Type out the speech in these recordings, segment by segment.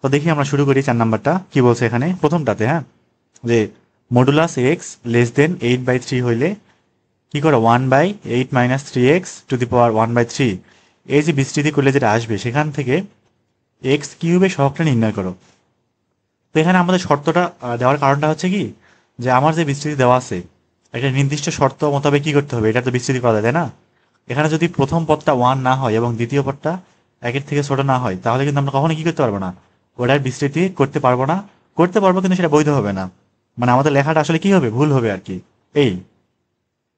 তো দেখি আমরা শুরু করি 4 নাম্বারটা কি বলছে এখানে প্রথমটাতে। হ্যাঁ, যে মডুলাস এক্স লেস দেন 8/3 হইলে কি করো 1/8 minus 3x two the power 1/3 এই যে বিস্তৃতি করলে যেটা আসবে সেখান থেকে এক্স কিউবের সহগটা নির্ণয় করো। তো এখানে আমাদের শর্তটা দেওয়ার কারণটা হচ্ছে কি, যে আমার যে বিস্তৃতি দেওয়া আছে একটা নির্দিষ্ট শর্ত মোতাবেক কি করতে হবে, এটা তো বিস্তৃতি করা যায় তাই না। এখানে যদি প্রথম পদটা 1 না হয় এবং দ্বিতীয় পদটা 1-এর থেকে ছোট না হয় তাহলে কিন্তু আমরা কখনো কি করতে পারবো না, ওটার বিস্তৃতি করতে পারবো না। করতে পারবো কিন্তু সেটা বৈধ হবে না, মানে আমাদের লেখাটা আসলে কি হবে, ভুল হবে আর কি। এই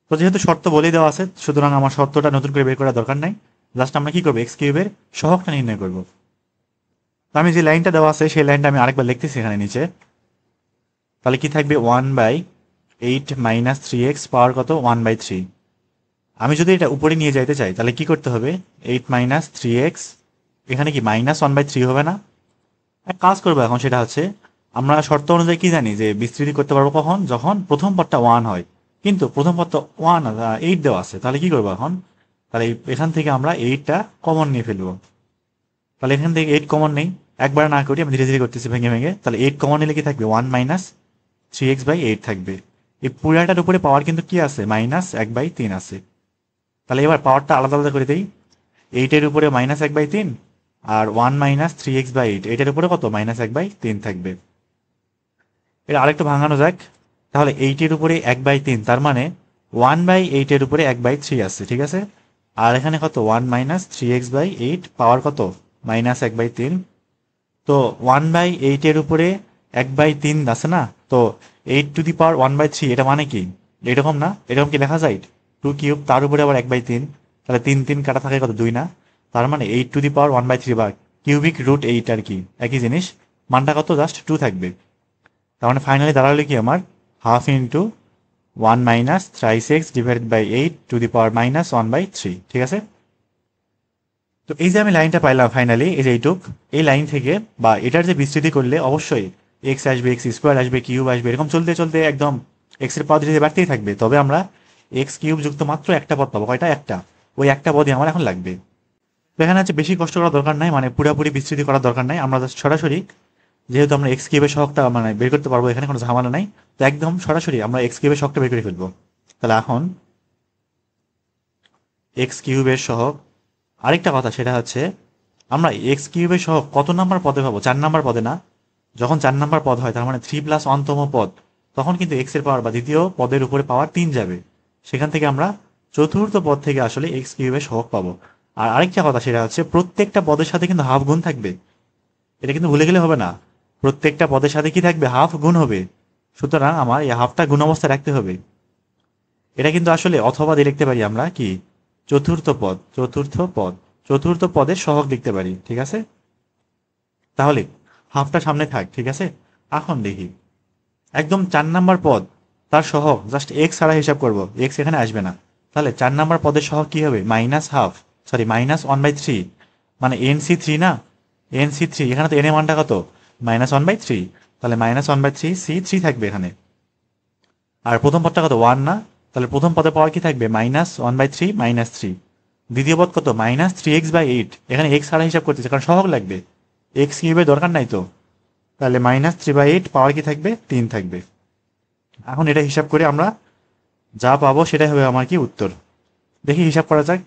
তো যেহেতু শর্ত বলেই দেওয়া আছে সুতরাং আমার শর্তটা নতুন করে বের করার দরকার নাই। জাস্ট আমরা কি করবো, এক্স কিউবের সহগটা নির্ণয় করবো। তো আমি যে লাইনটা দেওয়া আছে সেই লাইনটা আমি আরেকবার লিখতেছি এখানে নিচে। তাহলে কি থাকবে 1/8 মাইনাস 3x পাওয়ার কত 1/3। আমি যদি এটা উপরে নিয়ে যাইতে চাই তাহলে কি করতে হবে, 8 মাইনাস 3x এখানে কি মাইনাস 1/3 হবে না। এক কাজ করবো এখন, সেটা হচ্ছে আমরা শর্ত অনুযায়ী কি জানি যে বিস্তৃতি করতে পারবো কখন, যখন প্রথম পদটা 1 হয়। কিন্তু প্রথম পদটা 8 দেওয়া আছে, তাহলে কি করবো এখন, তাহলে এখান থেকে আমরা 8টা কমন নিয়ে ফেলবো। তাহলে এখান থেকে 8 কমন নেই, একবার না করি আমি ধীরে ধীরে করতেছি ভেঙে ভেঙে। তাহলে 8 কমন নিলে কি থাকবে 1 মাইনাস 3x/8 থাকবে। এই পুরাটার উপরে পাওয়ার কিন্তু কি আছে, -1/3 আছে। তাহলে এবার পাওয়ারটা আলাদা আলাদা করে দেই। 8-এর উপরে -1/3 আর 1 মাইনাস 3x/8 এটার উপরে কত -1/3 থাকবে। এটা আরেকটু ভাঙানো যাক। তাহলে 8-এর উপরে 1/3 তার মানে 1/8-এর উপরে 1/3 আছে, ঠিক আছে। আর এখানে কত 1 মাইনাস 3x/8 পাওয়ার কত -1/3। তো 1/8-এর উপরে 1/3 আছে না, তো 8 টু দি পাওয়ার 1/3 এটা মানে কি, এরকম না, এরকম কি লেখা যায় 2 কিউব তার উপরে আবার 1/3, তাহলে 3 3 কাটা থাকে কত 2 না। তার মানে 8 টু দি পাওয়ার 1/3 বা কিউবিক রুট 8 আর কি একই জিনিস, মানটা কত জাস্ট 2 থাকবে। তার মানে ফাইনালি দাঁড়ালো কি আমার half into 1 minus thrice x divided by 8 to the power -1/3, ঠিক আছে। তো এই যে আমি লাইনটা পাইলাম ফাইনালি, এই যে এইটুক, এই লাইন থেকে বা এটার যে বিস্তৃতি করলে অবশ্যই এক্স আসবে, এক্স স্কোয়ার আসবে, কিউব আসবে, এরকম চলতে চলতে একদম এক্স এর পাওয়ার ধীরে ধীরে বাড়তেই থাকবে। তবে আমরা এক্স কিউব যুক্ত মাত্র একটা পদ পাবো, কয়টা, একটা। ওই একটা পদই আমার এখন লাগবে। তো এখানে হচ্ছে বেশি কষ্ট করার দরকার নাই, মানে পুরোপুরি বিস্তৃতি করার দরকার নাই, আমরা জাস্ট সরাসরি যেহেতু আমরা এক্স কিউবের সহগটা মানে বের করতে পারবো, এখানে কোনো ঝামেলা নাই। তো একদম সরাসরি আমরা এক্স কিউবের সহগটা বের করে ফেলবো। তাহলে এখন এক্স কিউবের সহগ, আরেকটা কথা সেটা হচ্ছে আমরা এক্স কিউবের সহগ কত নাম্বার পদে পাবো, 4 নাম্বার পদে না। যখন 4 নাম্বার পদ হয় তার মানে 3+1তম পদ, তখন কিন্তু এক্স এর পাওয়ার বা দ্বিতীয় পদের উপরে পাওয়ার 3 যাবে। সেখান থেকে আমরা চতুর্থ পদ থেকে আসলে এক্স কিউবের সহগ পাবো। আর আরেকটা কথা সেটা হচ্ছে প্রত্যেকটা পদের সাথে কিন্তু হাফ গুণ থাকবে, এটা কিন্তু ভুলে গেলে হবে না। প্রত্যেকটা পদের সাথে কি থাকবে, হাফ গুণ হবে। সুতরাং আমার এই হাফটা গুণ অবস্থায় রাখতে হবে। এটা কিন্তু আসলে অথবা দিয়ে লিখতে পারি আমরা কি, চতুর্থ পদ, চতুর্থ পদ, চতুর্থ পদের সহগ লিখতে পারি, ঠিক আছে। তাহলে হাফটা সামনে থাক, ঠিক আছে। এখন দেখি একদম 4 নাম্বার পদ, তার সহগ জাস্ট এক্স ছাড়া হিসাব করব, এক্স এখানে আসবে না। তাহলে 4 নাম্বার পদের সহগ কি হবে, -1/3, মানে NC3 না, NC3 এখানে তো এন এর মানটা কত -1/3, তাহলে -1/3 C3 থাকবে এখানে। আর প্রথম পদটা কত 1 না, তাহলে প্রথম পদে পাওয়ার কি থাকবে -1/3 -3। দ্বিতীয় পদ কত -3x/8, এখানে এক্স ছাড়া হিসাব করতেছে কারণ সহগ লাগবে, এক্স কিউবের দরকার নাই তো। তাহলে -3/8 পাওয়ার কি থাকবে 3 থাকবে। এখন এটা হিসাব করে আমরা যা পাবো সেটাই হবে আমার কি উত্তর। দেখি হিসাব করা যাক।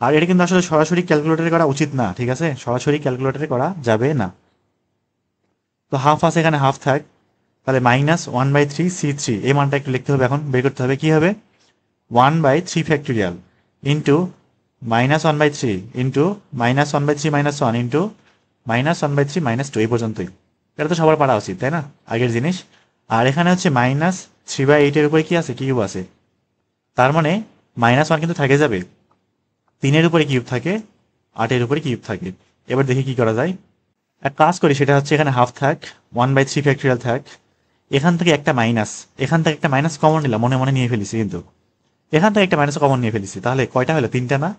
আর এটা কিন্তু আসলে সরাসরি ক্যালকুলেটরে করা উচিত না, ঠিক আছে, সরাসরি ক্যালকুলেটরে করা যাবে না। তো হাফ আছে এখানে, হাফ থাক। তাহলে -1/3 C3 এই মানটা একটু লিখতে হবে, এখন বের করতে হবে কি হবে 1/3 ফ্যাক্টোরিয়াল ইন্টু -1/3 ইন্টু -1/3 -1 ইন্টু -1/3 -2 এই পর্যন্তই। এটা তো সবার পারা উচিত তাই না, আগের জিনিস। আর এখানে হচ্ছে -3/8 এর উপরে কি আছে, কিউব আছে, তার মানে -1 কিন্তু থেকে যাবে। 3-এর উপরে কিউব থাকে, 8-এর উপরে কিউব থাকে। এবার দেখি কি করা যায়। এক কাজ করি, সেটা হচ্ছে এখানে হাফ থাক, 1/3 ফ্যাক্টোরিয়াল থাক, এখান থেকে একটা মাইনাস, এখান থেকে একটা মাইনাস কমন নিলাম, মনে মনে নিয়ে ফেলেছি কিন্তু এখান থেকে একটা মাইনাস কমন নিয়ে ফেলেছি। তাহলে কয়টা হলো, 3টা না,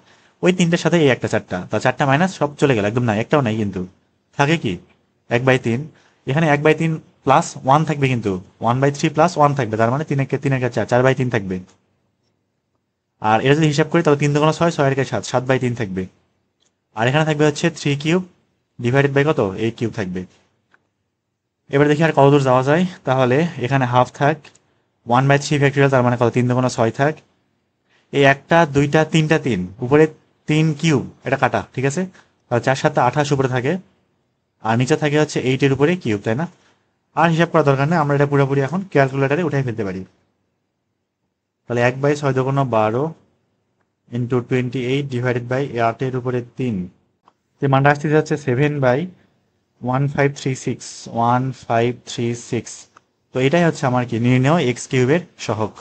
ওই 3টার সাথে এই একটা 4টা, তা 4টা মাইনাস সব চলে গেল, একদম নাই, একটাও নাই কিন্তু থাকে কি 1/3। এখানে 1/3 প্লাস 1 থাকবে, কিন্তু 1/3 প্লাস 1 থাকবে, তার মানে 3 4/3 থাকবে। আর এটা যদি হিসাব করি তাহলে 3 2 6, 6 7, 7/3 থাকবে। আর এখানে থাকবে হচ্ছে 3 কিউব ডিভাইডেড বাই কত 8 কিউব থাকবে। এবার দেখি আর কতদূর যাওয়া যায়। তাহলে এখানে হাফ থাক, 1/3 ফ্যাক্টরিয়াল, তার মানে কত, 3 2 6 থাক, এই একটা দুইটা তিনটা তিন, উপরে 3 কিউব, এটা কাটা, ঠিক আছে। আর 4 7 28 উপরে থাকে, আর নিচে থাকে হচ্ছে 8 এর উপরে কিউব, তাই না? আর হিসাব করার দরকার নেই, আমরা এটা পুরোপুরি এখন ক্যালকুলেটারে উঠাই ফেলতে পারি। তাহলে 1/6 × 12 ইন্টু 28 ডিভাইডেড বাই 8 এর উপরে 3, যে মানটা আসতে যাচ্ছে 7/1536, 1536। তো এটাই হচ্ছে আমার কি নির্ণয় এক্স কিউবের সহগ।